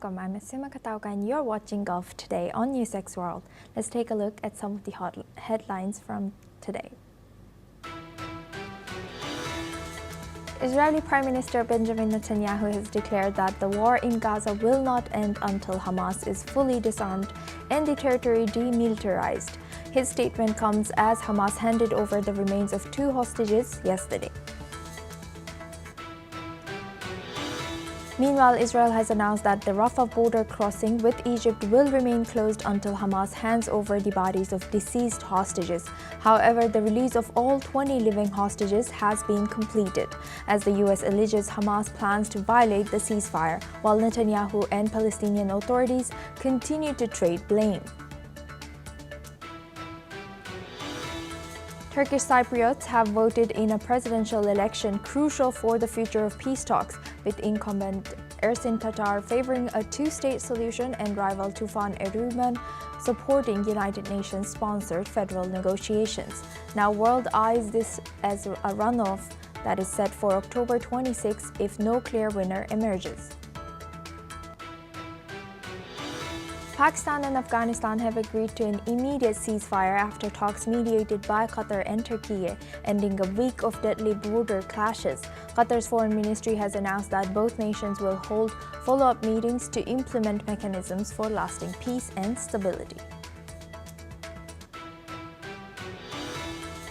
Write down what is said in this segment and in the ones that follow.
Welcome, I'm Sima Katauka and you're watching Gulf Today on NewsX World. Let's take a look at some of the hot headlines from today. Israeli Prime Minister Benjamin Netanyahu has declared that the war in Gaza will not end until Hamas is fully disarmed and the territory demilitarized. His statement comes as Hamas handed over the remains of 2 hostages yesterday. Meanwhile, Israel has announced that the Rafah border crossing with Egypt will remain closed until Hamas hands over the bodies of deceased hostages. However, the release of all 20 living hostages has been completed, as the U.S. alleges Hamas plans to violate the ceasefire, while Netanyahu and Palestinian authorities continue to trade blame. Turkish Cypriots have voted in a presidential election crucial for the future of peace talks, with incumbent Ersin Tatar favoring a 2-state solution and rival Tufan Eruman supporting United Nations-sponsored federal negotiations. Now, world eyes this as a runoff that is set for October 26 if no clear winner emerges. Pakistan and Afghanistan have agreed to an immediate ceasefire after talks mediated by Qatar and Turkey, ending a week of deadly border clashes. Qatar's foreign ministry has announced that both nations will hold follow-up meetings to implement mechanisms for lasting peace and stability.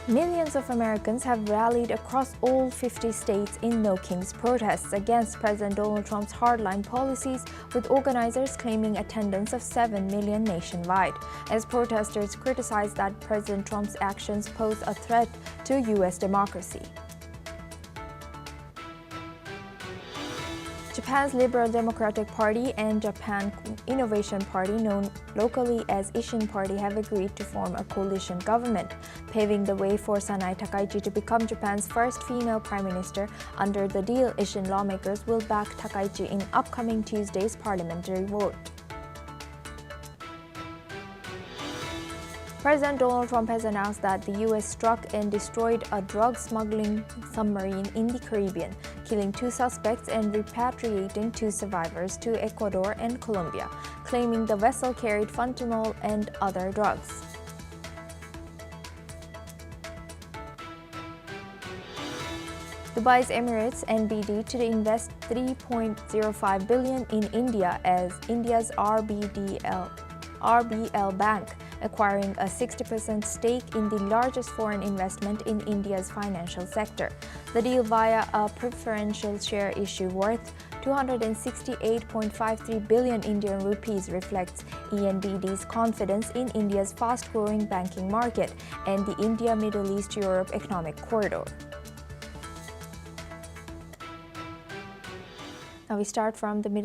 Millions of Americans have rallied across all 50 states in No Kings protests against President Donald Trump's hardline policies, with organizers claiming attendance of 7 million nationwide, as protesters criticize that President Trump's actions pose a threat to U.S. democracy. Japan's Liberal Democratic Party and Japan Innovation Party, known locally as Ishin Party, have agreed to form a coalition government, paving the way for Sanai Takaichi to become Japan's first female prime minister. Under the deal, Ishin lawmakers will back Takaichi in upcoming Tuesday's parliamentary vote. President Donald Trump has announced that the U.S. struck and destroyed a drug smuggling submarine in the Caribbean, killing 2 suspects and repatriating 2 survivors to Ecuador and Colombia, claiming the vessel carried fentanyl and other drugs. Dubai's Emirates NBD to invest $3.05 billion in India as India's RBL Bank, acquiring a 60% stake in the largest foreign investment in India's financial sector. The deal via a preferential share issue worth 268.53 billion Indian rupees reflects ENBD's confidence in India's fast-growing banking market and the India-Middle East-Europe economic corridor. Now we start from the Middle